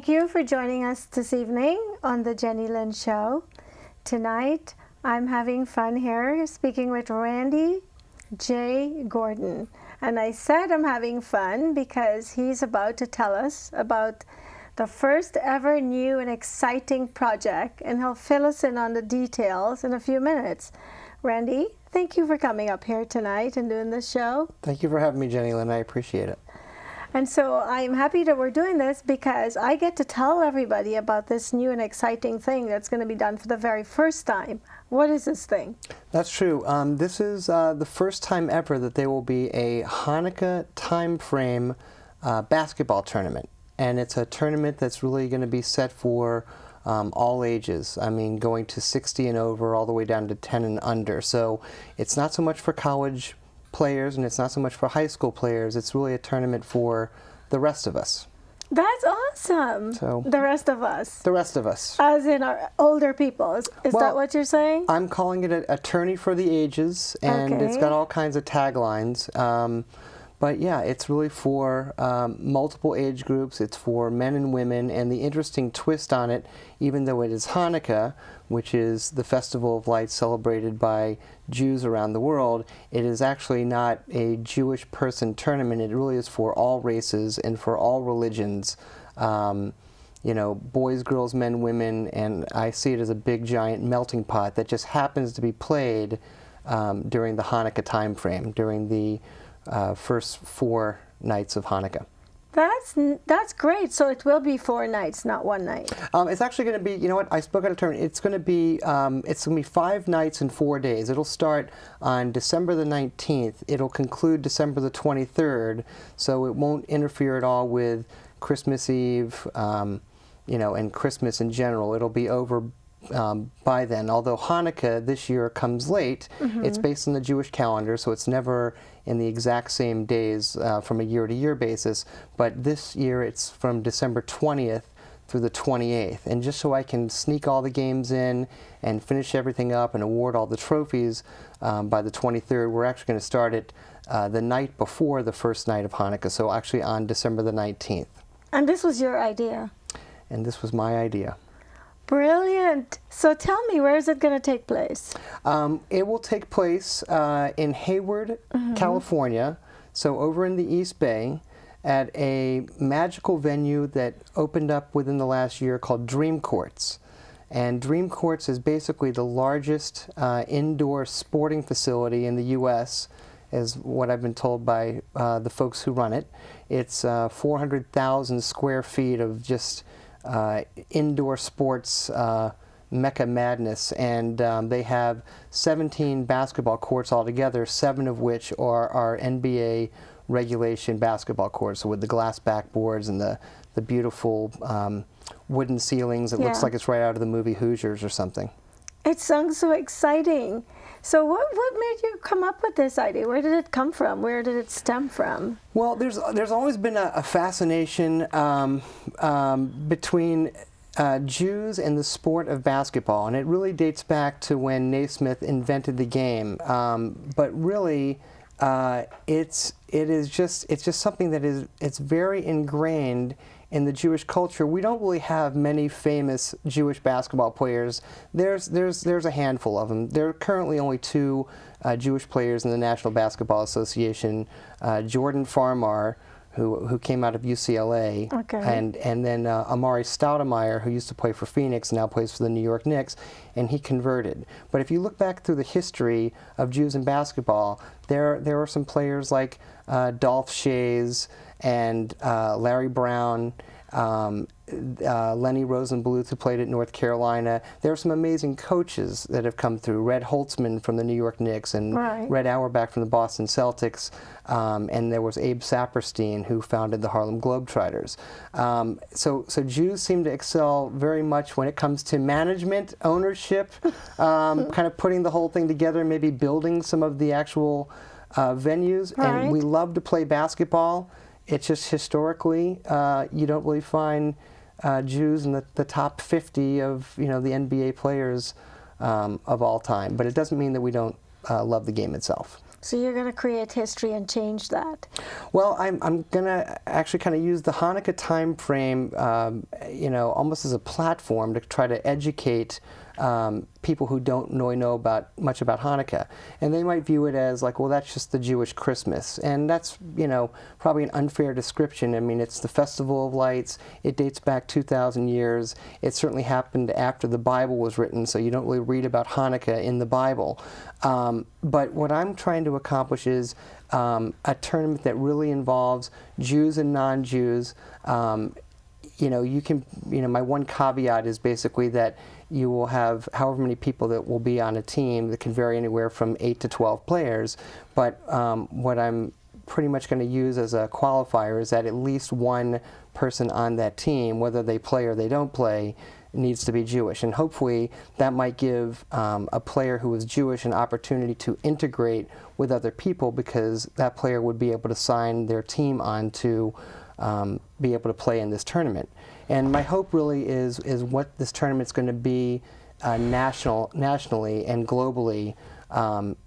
Thank you for joining us this evening on the Jenny Lynn Show. Tonight, I'm having fun here speaking with Randy J. Gordon. And I said I'm having fun because he's about to tell us about the first ever new and exciting project, and he'll fill us in on the details in a few minutes. Randy, thank you for coming up here tonight and doing this show. Thank you for having me, Jenny Lynn. I appreciate it. And so I'm happy that we're doing this because I get to tell everybody about this new and exciting thing that's going to be done for the very first time. What is this thing? That's true. This is the first time ever that there will be a Hanukkah time frame basketball tournament. And it's a tournament that's really going to be set for all ages. I mean, going to 60 and over, all the way down to 10 and under. So it's not so much for college players, and it's not so much for high school players. It's really a tournament for the rest of us. That's awesome. So the rest of us. The rest of us. As in our older people. Is Well, that what you're saying? I'm calling it a tourney for the ages, and It's got all kinds of taglines. But yeah, it's really for multiple age groups. It's for men and women, and the interesting twist on it, even though it is Hanukkah, which is the festival of lights celebrated by Jews around the world, it is actually not a Jewish person tournament. It really is for all races and for all religions. You know, boys, girls, men, women, and I see it as a big, giant melting pot that just happens to be played during the Hanukkah time frame, during the first 4 nights of Hanukkah. That's great. So it will be 4 nights, not 1 night. It's actually going to be, you know what, I spoke out of turn. It's going to be 5 nights and 4 days. It'll start on December the 19th. It'll conclude December the 23rd, so it won't interfere at all with Christmas Eve, you know, and Christmas in general. It'll be over by then. Although Hanukkah this year comes late, it's based on the Jewish calendar, so it's never in the exact same days from a year-to-year basis. But this year it's from December 20th through the 28th. And just so I can sneak all the games in and finish everything up and award all the trophies by the 23rd, we're actually going to start it the night before the first night of Hanukkah, so actually on December the 19th. And this was your idea? And this was my idea. Brilliant. So tell me, where is it going to take place? It will take place in Hayward, California, so over in the East Bay, at a magical venue that opened up within the last year called Dream Courts. And Dream Courts is basically the largest indoor sporting facility in the U.S., is what I've been told by the folks who run it. It's 400,000 square feet of just indoor sports mecca madness, and they have 17 basketball courts altogether, 7 of which are NBA regulation basketball courts, so with the glass backboards and the beautiful wooden ceilings. It looks like it's right out of the movie Hoosiers or something. It sounds so exciting. So what made you come up with this idea? Where did it come from? Where did it stem from? Well, there's always been a fascination between Jews and the sport of basketball, and it really dates back to when Naismith invented the game. But really, it's just something that it's very ingrained in the Jewish culture. We don't really have many famous Jewish basketball players. There's a handful of them. There are currently only 2 Jewish players in the National Basketball Association, Jordan Farmar, who came out of UCLA, and then Amari Stoudemire, who used to play for Phoenix and now plays for the New York Knicks, and he converted. But if you look back through the history of Jews in basketball, there are some players like Dolph Schayes and Larry Brown, Lenny Rosenbluth, who played at North Carolina. There are some amazing coaches that have come through. Red Holtzman from the New York Knicks, and Red Auerbach from the Boston Celtics, and there was Abe Saperstein, who founded the Harlem Globetrotters. So Jews seem to excel very much when it comes to management, ownership, kind of putting the whole thing together, maybe building some of the actual venues. And we love to play basketball. It's just historically, you don't really find Jews in the top 50 of the NBA players of all time. But it doesn't mean that we don't love the game itself. So you're going to create history and change that. Well, I'm going to actually kind of use the Hanukkah time frame, almost as a platform to try to educate people who don't really know much about Hanukkah. And they might view it as like, well, that's just the Jewish Christmas. And that's, probably an unfair description. I mean, it's the Festival of Lights. It dates back 2,000 years. It certainly happened after the Bible was written, so you don't really read about Hanukkah in the Bible. But what I'm trying to accomplish is a tournament that really involves Jews and non-Jews. My one caveat is basically that you will have however many people that will be on a team that can vary anywhere from 8 to 12 players. But what I'm pretty much going to use as a qualifier is that at least one person on that team, whether they play or they don't play, needs to be Jewish. And hopefully that might give a player who is Jewish an opportunity to integrate with other people, because that player would be able to sign their team on to be able to play in this tournament. And my hope really is what this tournament's going to be nationally and globally,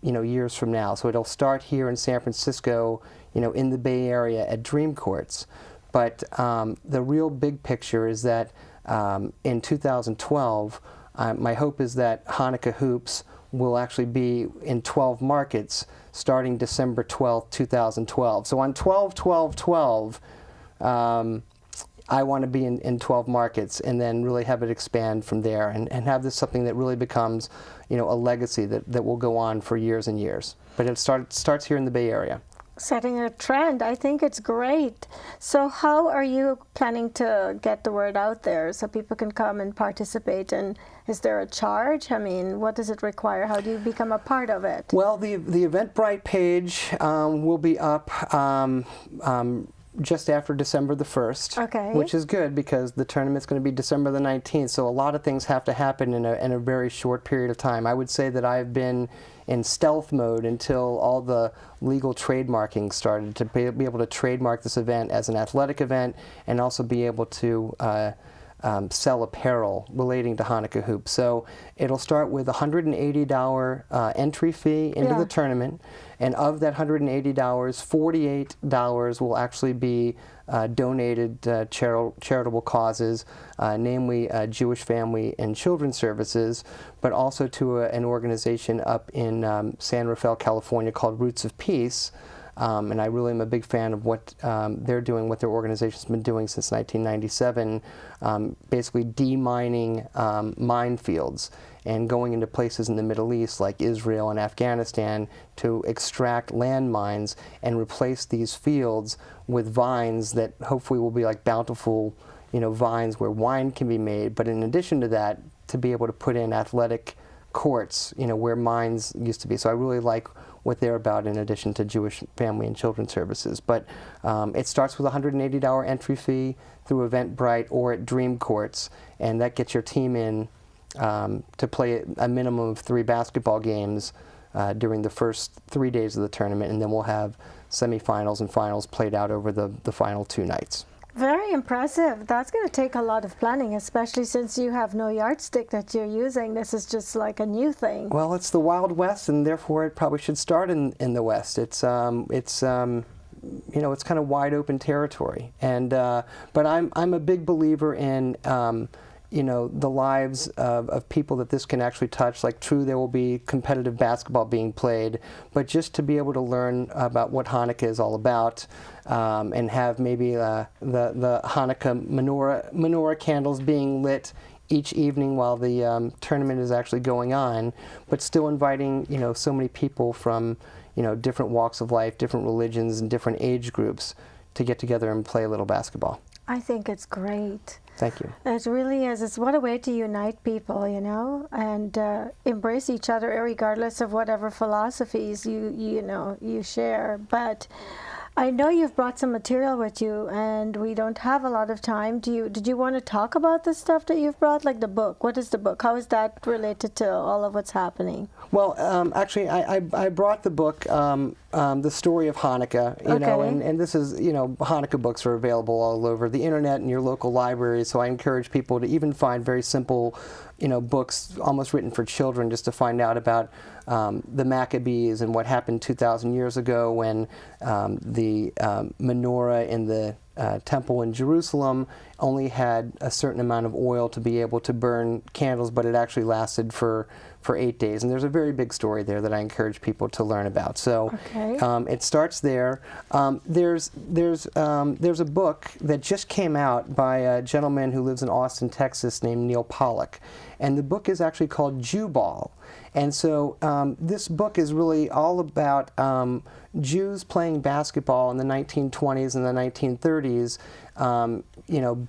years from now. So it'll start here in San Francisco, in the Bay Area at Dream Courts. But the real big picture is that in 2012, my hope is that Hanukkah Hoops will actually be in 12 markets starting December 12th, 2012. So on 12/12/12, I want to be in 12 markets, and then really have it expand from there, and have this something that really becomes, a legacy that will go on for years and years. But it starts here in the Bay Area. Setting a trend. I think it's great. So how are you planning to get the word out there so people can come and participate? And is there a charge? I mean, what does it require? How do you become a part of it? Well, the Eventbrite page will be up just after December the 1st, okay, which is good because the tournament's going to be December the 19th, so a lot of things have to happen in a very short period of time. I would say that I've been in stealth mode until all the legal trademarking started, to be able to trademark this event as an athletic event and also be able to sell apparel relating to Hanukkah hoops. So it'll start with a $180 entry fee into the tournament, and of that $180, $48 will actually be donated to charitable causes, namely Jewish Family and Children's Services, but also to an organization up in San Rafael, California called Roots of Peace. And I really am a big fan of what they're doing, what their organization's been doing since 1997, basically demining minefields and going into places in the Middle East like Israel and Afghanistan to extract landmines and replace these fields with vines that hopefully will be like bountiful, vines where wine can be made. But in addition to that, to be able to put in athletic courts, where mines used to be. So I really like what they're about, in addition to Jewish Family and Children's Services. But it starts with a $180 entry fee through Eventbrite or at Dream Courts, and that gets your team in to play a minimum of 3 basketball games during the first 3 days of the tournament, and then we'll have semifinals and finals played out over the final 2 nights. Very impressive. That's going to take a lot of planning, especially since you have no yardstick that you're using. This is just like a new thing. Well, it's the Wild West, and therefore it probably should start in the West. It's it's kind of wide open territory, and but I'm a big believer in the lives of people that this can actually touch. Like, true, there will be competitive basketball being played, but just to be able to learn about what Hanukkah is all about, and have maybe the Hanukkah menorah candles being lit each evening while the tournament is actually going on, but still inviting so many people from different walks of life, different religions, and different age groups to get together and play a little basketball. I think it's great. Thank you. It really is. It's what a way to unite people, and embrace each other regardless of whatever philosophies you share. But I know you've brought some material with you, and we don't have a lot of time. Did you want to talk about the stuff that you've brought, like the book? What is the book? How is that related to all of what's happening? Well, actually, I brought the book, The Story of Hanukkah, and this is, Hanukkah books are available all over the internet and your local libraries, so I encourage people to even find very simple, books almost written for children, just to find out about the Maccabees and what happened 2,000 years ago when the menorah in the temple in Jerusalem only had a certain amount of oil to be able to burn candles, but it actually lasted for 8 days. And there's a very big story there that I encourage people to learn about. So it starts there. There's a book that just came out by a gentleman who lives in Austin, Texas, named Neil Pollack. And the book is actually called Jew Ball. And so this book is really all about Jews playing basketball in the 1920s and the 1930s,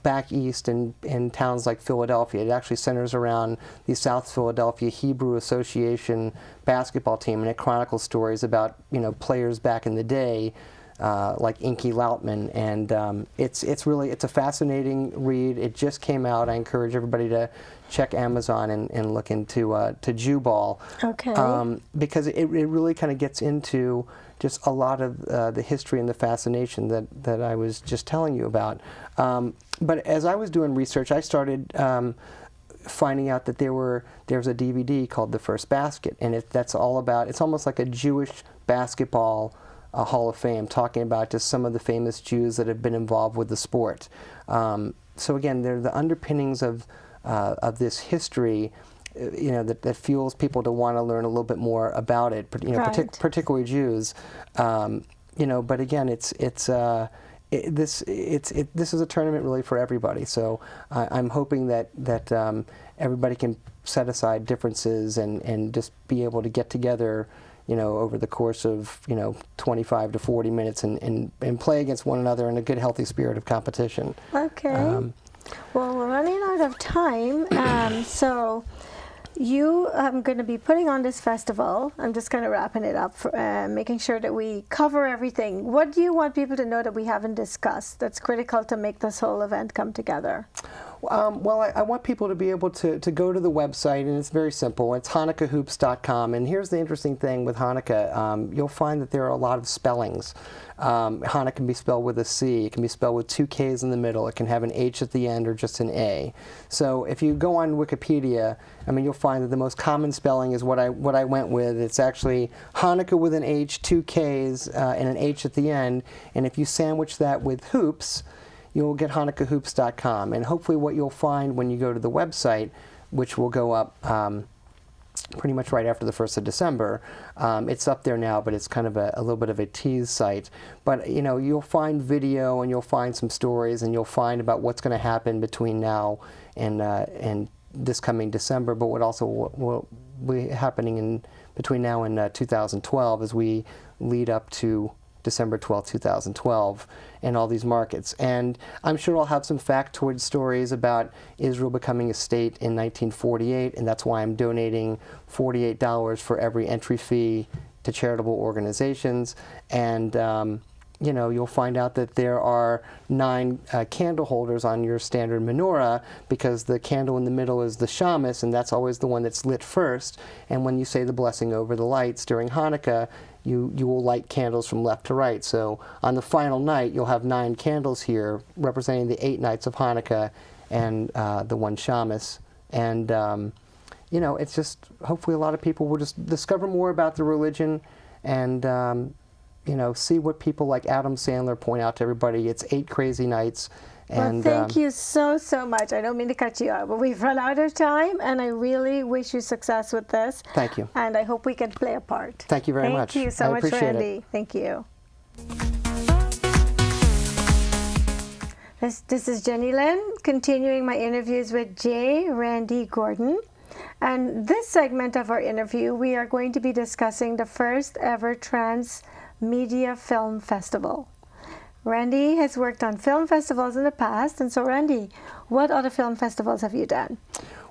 back east in towns like Philadelphia. It actually centers around the South Philadelphia Hebrew Association basketball team, and it chronicles stories about, players back in the day, like Inky Lautman, and it's a fascinating read. It just came out. I encourage everybody to check Amazon and look into to Jew Ball, because it really kind of gets into just a lot of the history and the fascination that I was just telling you about. But as I was doing research, I started finding out that there's a DVD called The First Basket, and it's almost like a Jewish basketball Hall of Fame, talking about just some of the famous Jews that have been involved with the sport. So again, they're the underpinnings of this history, that fuels people to want to learn a little bit more about it, particularly Jews. But again, this is a tournament really for everybody. So I'm hoping that everybody can set aside differences and just be able to get together, over the course of 25 to 40 minutes and play against one another in a good, healthy spirit of competition. Okay. Well, we're running out of time, so you are going to be putting on this festival. I'm just kind of wrapping it up, making sure that we cover everything. What do you want people to know that we haven't discussed that's critical to make this whole event come together? Well, I want people to be able to go to the website, and it's very simple. It's HanukkahHoops.com, and here's the interesting thing with Hanukkah. You'll find that there are a lot of spellings. Hanukkah can be spelled with a C. It can be spelled with 2 Ks in the middle. It can have an H at the end or just an A. So if you go on Wikipedia, you'll find that the most common spelling is what I went with. It's actually Hanukkah with an H, 2 Ks, and an H at the end. And if you sandwich that with hoops, you'll get HanukkahHoops.com. And hopefully what you'll find when you go to the website, which will go up pretty much right after the 1st of December. It's up there now, but it's kind of a little bit of a tease site. But you'll find video, and you'll find some stories, and you'll find about what's going to happen between now and this coming December, but what also will be happening between now and 2012 as we lead up to December 12th, 2012, and all these markets. And I'm sure I'll have some factoid stories about Israel becoming a state in 1948, and that's why I'm donating $48 for every entry fee to charitable organizations. And you'll find out that there are 9 candle holders on your standard menorah, because the candle in the middle is the shamus, and that's always the one that's lit first. And when you say the blessing over the lights during Hanukkah, you will light candles from left to right. So on the final night, you'll have 9 candles here representing the 8 nights of Hanukkah and the 1 shamus. And, it's just, hopefully a lot of people will just discover more about the religion and, see what people like Adam Sandler point out to everybody. It's 8 crazy nights. And, well, thank you so much. I don't mean to cut you out, but we've run out of time, and I really wish you success with this. Thank you. And I hope we can play a part. Thank you very much. Thank you so much, Randy. Thank you. This is Jenny Lynn, continuing my interviews with Randy Gordon. And this segment of our interview, we are going to be discussing the first ever Transmedia Film Festival. Randy has worked on film festivals in the past, and so Randy, what other film festivals have you done?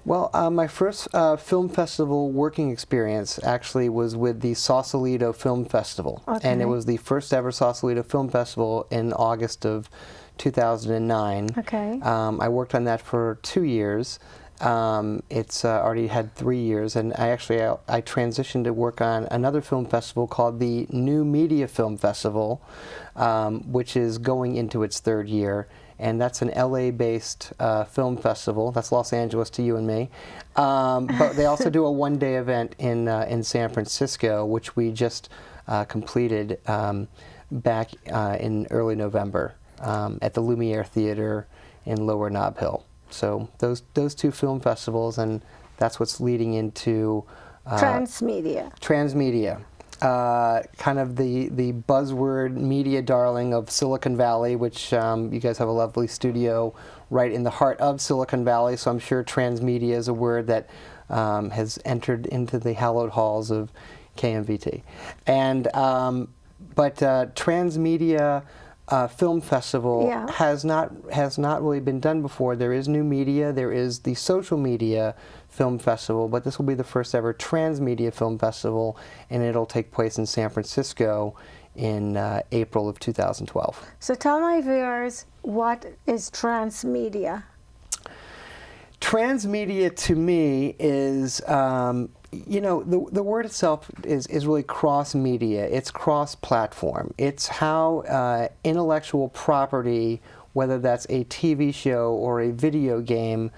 Well, my first film festival working experience actually was with the Sausalito Film Festival, and it was the first ever Sausalito Film Festival in August of 2009. Okay. I worked on that for 2 years. It's already had 3 years, and I transitioned to work on another film festival called the New Media Film Festival, which is going into its 3rd year. and that's an LA-based film festival. That's Los Angeles to you and me. But they also do a one-day event in San Francisco, which we just completed back in early November at the Lumiere Theater in Lower Nob Hill. So those two film festivals, and that's what's leading into Transmedia. Transmedia, kind of the buzzword media darling of Silicon Valley, which you guys have a lovely studio right in the heart of Silicon Valley, so I'm sure transmedia is a word that has entered into the hallowed halls of KMVT. And but Transmedia Film Festival has not really been done before. There is new media. There is the social media film festival, but this will be the first ever Transmedia Film Festival, and it'll take place in San Francisco in April of 2012. So tell my viewers, what is transmedia? Transmedia to me is, you know, the word itself is really cross-media. It's cross-platform. It's how intellectual property, whether that's a TV show or a video game,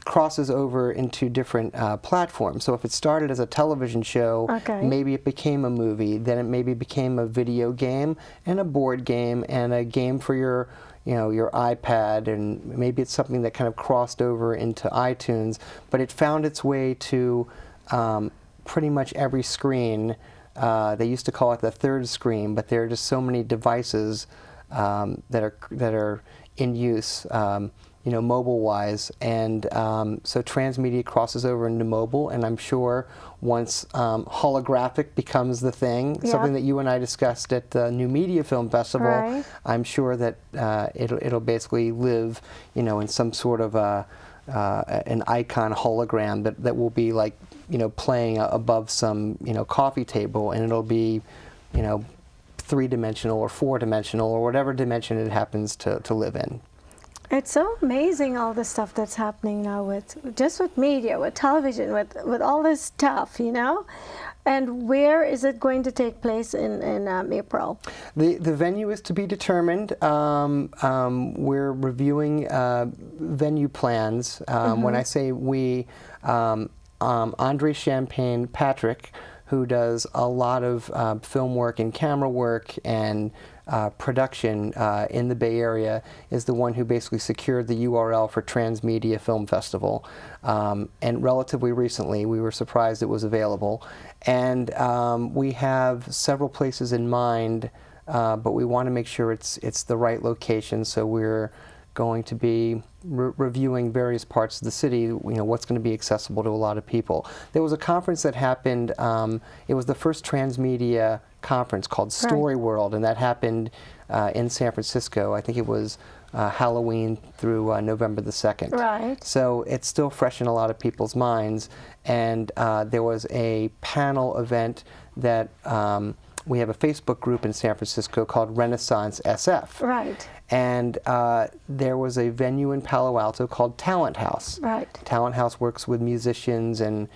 crosses over into different platforms. So if it started as a television show, maybe it became a movie, then it maybe became a video game and a board game and a game for your iPad, and maybe it's something that kind of crossed over into iTunes, but it found its way to pretty much every screen. They used to call it the third screen, but there are just so many devices that are in use, you know, mobile-wise, and so transmedia crosses over into mobile, and I'm sure once holographic becomes the thing, something that you and I discussed at the New Media Film Festival, I'm sure that it'll basically live, you know, in some sort of an icon hologram that will be like, you know, playing above some, you know, coffee table, and it'll be, you know, three-dimensional or four-dimensional or whatever dimension it happens to live in. It's so amazing, all the stuff that's happening now with media, with television, with all this stuff, you know. And where is it going to take place in April? The venue is to be determined. We're reviewing venue plans. When I say we, Andre Champagne Patrick, who does a lot of film work and camera work and production in the Bay Area, is the one who basically secured the URL for Transmedia Film Festival. And relatively recently, we were surprised it was available. And we have several places in mind, but we want to make sure it's the right location, so we're going to be reviewing various parts of the city, you know, what's going to be accessible to a lot of people. There was a conference that happened, it was the first transmedia conference called Story World, and that happened in San Francisco. I think it was Halloween through November the 2nd. Right. So it's still fresh in a lot of people's minds, and there was a panel event that we have a Facebook group in San Francisco called Renaissance SF. Right. And there was a venue in Palo Alto called Talent House. Right. Talent House works with musicians and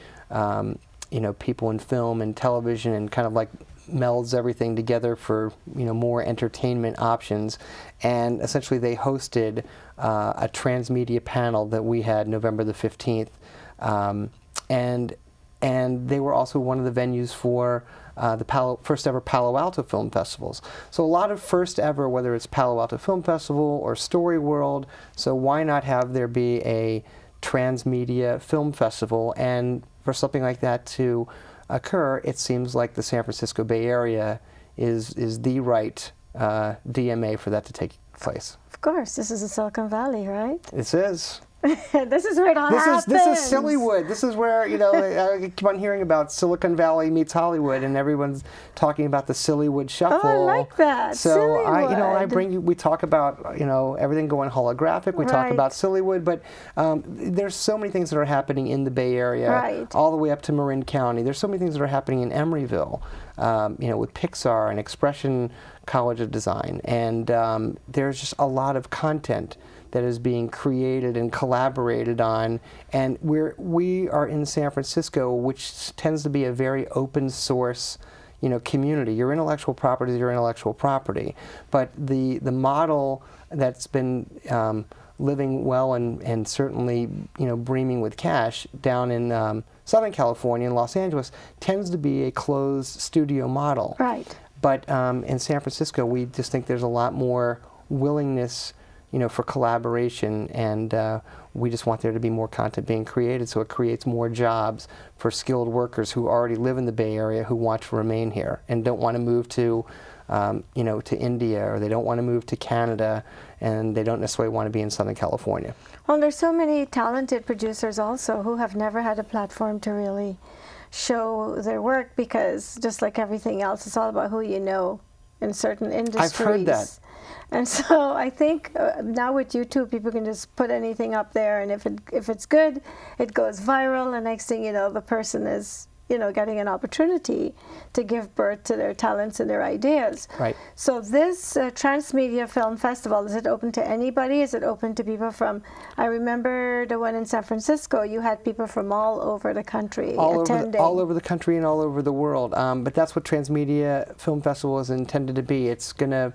you know, people in film and television, and kind of like melds everything together for, you know, more entertainment options. And essentially they hosted a transmedia panel that we had November the 15th, and they were also one of the venues for the first ever Palo Alto Film Festivals. So a lot of first ever, whether it's Palo Alto Film Festival or Story World, so why not have there be a Transmedia Film Festival? And for something like that to occur, it seems like the San Francisco Bay Area is the right DMA for that to take place. Of course, this is the Silicon Valley, right? This is. This is where it all happens. This is Sillywood. This is where, you know, I keep on hearing about Silicon Valley meets Hollywood, and everyone's talking about the Sillywood shuffle. Oh, I like that. So Sillywood. we talk about, you know, everything going holographic. We talk about Sillywood, but there's so many things that are happening in the Bay Area, all the way up to Marin County. There's so many things that are happening in Emeryville, you know, with Pixar and Expression College of Design, and there's just a lot of content that is being created and collaborated on, and we are in San Francisco, which tends to be a very open source, community. Your intellectual property is your intellectual property. But the model that's been living well and certainly breaming with cash down in Southern California and Los Angeles tends to be a closed studio model. Right. But in San Francisco, we just think there's a lot more willingness, for collaboration, and we just want there to be more content being created, so it creates more jobs for skilled workers who already live in the Bay Area who want to remain here and don't want to move to, to India, or they don't want to move to Canada, and they don't necessarily want to be in Southern California. Well, there's so many talented producers also who have never had a platform to really show their work, because just like everything else, it's all about who you know in certain industries. I've heard that. And so I think now with YouTube, people can just put anything up there, and if it's good, it goes viral, and next thing you know, the person is getting an opportunity to give birth to their talents and their ideas. Right. So this Transmedia Film Festival, is it open to anybody? Is it open to people from, I remember the one in San Francisco, you had people from all over the country attending. All over the country and all over the world. But that's what Transmedia Film Festival is intended to be. It's going to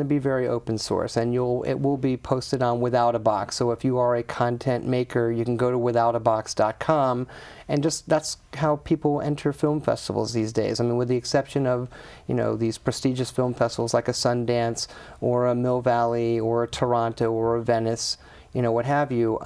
be very open source, and it will be posted on Without a Box. So if you are a content maker, you can go to withoutabox.com, and that's how people enter film festivals these days. I mean, with the exception of these prestigious film festivals like a Sundance or a Mill Valley or a Toronto or a Venice, what have you.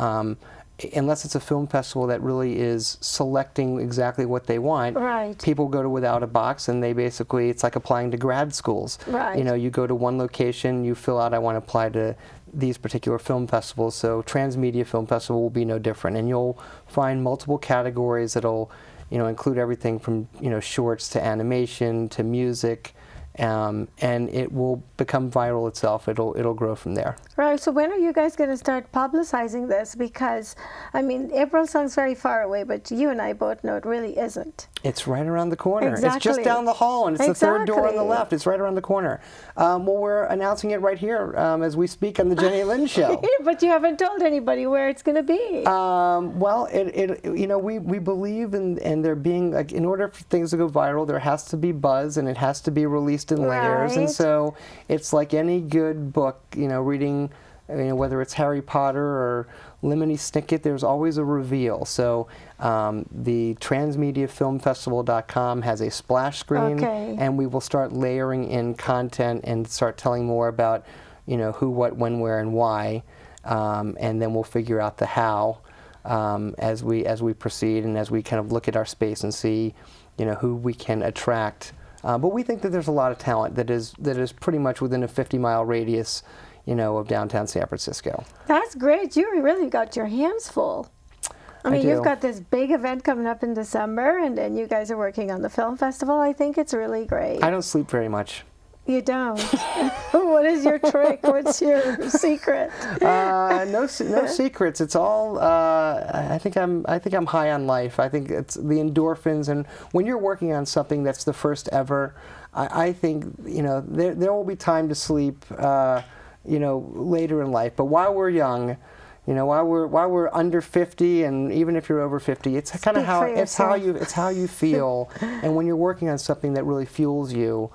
Unless it's a film festival that really is selecting exactly what they want, right. People go to Without a Box, and it's like applying to grad schools. Right. You go to one location, you fill out, I want to apply to these particular film festivals. So Transmedia Film Festival will be no different, and you'll find multiple categories that'll include everything from shorts to animation to music. And it will become viral itself. It'll grow from there. Right. So when are you guys going to start publicizing this? Because, I mean, April sounds very far away, but you and I both know it really isn't. It's right around the corner. Exactly. It's just down the hall, and it's Exactly. the third door on the left. It's right around the corner. Well, we're announcing it right here as we speak on the Jenny Lynn Show. But you haven't told anybody where it's going to be. Well, we believe in there being, like, in order for things to go viral, there has to be buzz, and it has to be released in layers. Right. And so it's like any good book, reading, whether it's Harry Potter or Lemony Snicket, there's always a reveal. So the transmediafilmfestival.com has a splash screen, okay. And we will start layering in content and start telling more about, who, what, when, where, and why, and then we'll figure out the how as we proceed, and as we kind of look at our space and see, who we can attract. But we think that there's a lot of talent that is pretty much within a 50-mile radius, of downtown San Francisco. That's great. You really got your hands full. I mean, you've got this big event coming up in December, and then you guys are working on the film festival. I think it's really great. I don't sleep very much. You don't? What is your trick? What's your secret? No secrets. It's all. I think I'm high on life. I think it's the endorphins, and when you're working on something that's the first ever, I think there will be time to sleep. Later in life, but while we're young, while we're under 50, and even if you're over 50, it's kind of how you feel. And when you're working on something that really fuels you,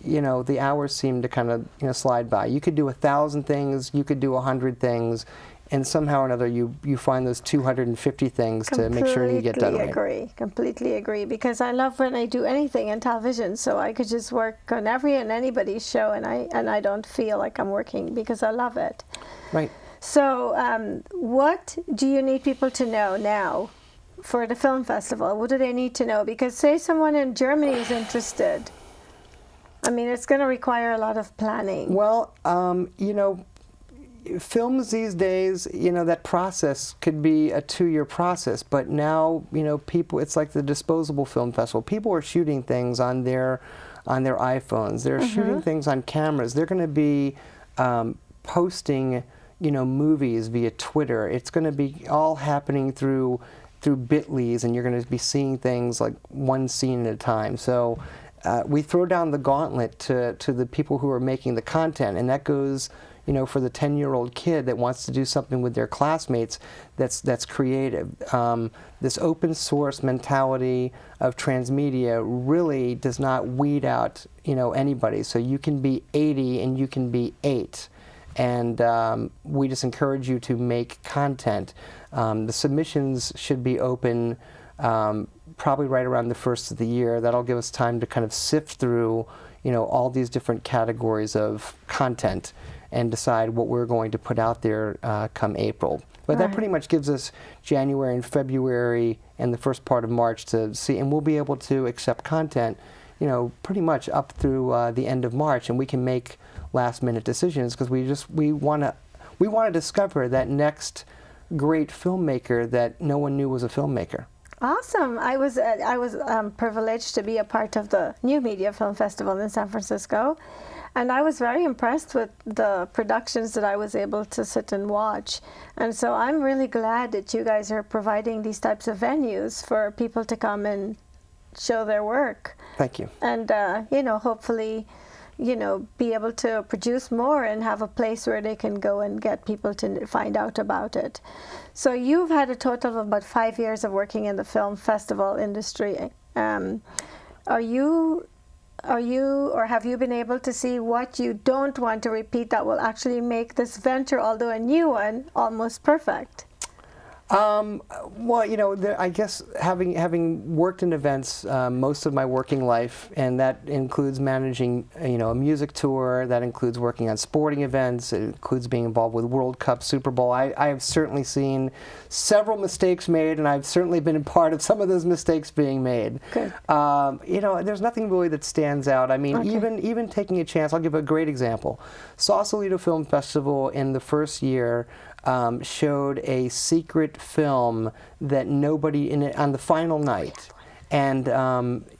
the hours seem to kind of slide by. You could do 1,000 things, you could do 100 things, and somehow or another you find those 250 things to make sure you get done right. Completely agree, because I love when I do anything in television, so I could just work on every and anybody's show, and I don't feel like I'm working, because I love it. Right. So what do you need people to know now for the film festival? What do they need to know? Because say someone in Germany is interested. I mean, it's going to require a lot of planning. Well, films these days, that process could be a 2-year process, but now, people, it's like the disposable film festival. People are shooting things on their iPhones. They're shooting things on cameras. They're going to be posting, movies via Twitter. It's going to be all happening through Bitleys, and you're going to be seeing things like one scene at a time. So we throw down the gauntlet to the people who are making the content, and that goes, you know, for the 10-year-old kid that wants to do something with their classmates that's creative. This open source mentality of transmedia really does not weed out, you know, anybody. So you can be 80 and you can be 8. And we just encourage you to make content. The submissions should be open probably right around the first of the year. That'll give us time to kind of sift through, you know, all these different categories of content and decide what we're going to put out there come April. But that pretty much gives us January and February and the first part of March to see, and we'll be able to accept content, you know, pretty much up through the end of March, and we can make last-minute decisions because we want to discover that next great filmmaker that no one knew was a filmmaker. Awesome. I was privileged to be a part of the New Media Film Festival in San Francisco, and I was very impressed with the productions that I was able to sit and watch. And so I'm really glad that you guys are providing these types of venues for people to come and show their work. Thank you. And, you know, hopefully, you know, be able to produce more and have a place where they can go and get people to find out about it. So you've had a total of about 5 years of working in the film festival industry. Or have you been able to see what you don't want to repeat that will actually make this venture, although a new one, almost perfect? Well, you know, I guess having worked in events most of my working life, and that includes managing, you know, a music tour, that includes working on sporting events, it includes being involved with World Cup, Super Bowl. I have certainly seen several mistakes made, and I've certainly been a part of some of those mistakes being made. Good. You know, there's nothing really that stands out. I mean, even taking a chance, I'll give a great example. Sausalito Film Festival in the first year showed a secret film that nobody in it on the final night, and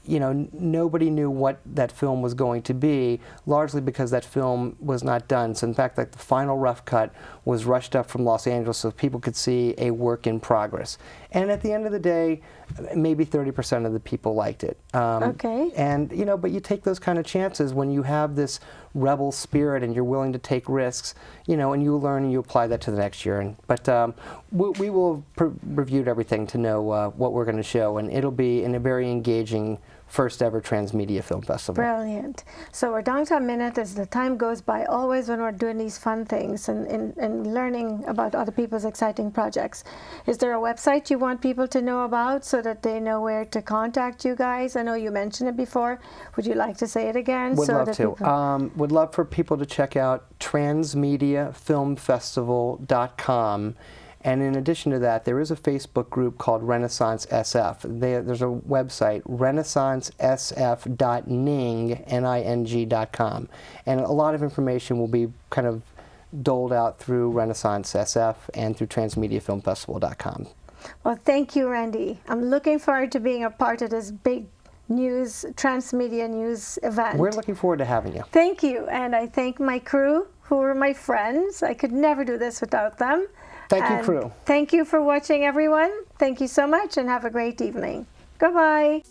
you know, nobody knew what that film was going to be, largely because that film was not done. So in fact, like, the final rough cut was rushed up from Los Angeles so people could see a work in progress. And at the end of the day, maybe 30% of the people liked it. And, you know, but you take those kind of chances when you have this rebel spirit and you're willing to take risks, you know, and you learn and you apply that to the next year. But we will have reviewed everything to know what we're going to show, and it'll be in a very engaging first ever Transmedia Film Festival. Brilliant. So we're down to a minute as the time goes by, always when we're doing these fun things and learning about other people's exciting projects. Is there a website you want people to know about so that they know where to contact you guys? I know you mentioned it before. Would you like to say it again? Would love to. Would love for people to check out transmediafilmfestival.com. And in addition to that, there is a Facebook group called Renaissance SF. There's a website, renaissancesf.ning.com. And a lot of information will be kind of doled out through Renaissance SF and through transmediafilmfestival.com. Well, thank you, Randy. I'm looking forward to being a part of this big news, transmedia news event. We're looking forward to having you. Thank you. And I thank my crew, who are my friends. I could never do this without them. Thank you, crew. Thank you for watching, everyone. Thank you so much, and have a great evening. Goodbye.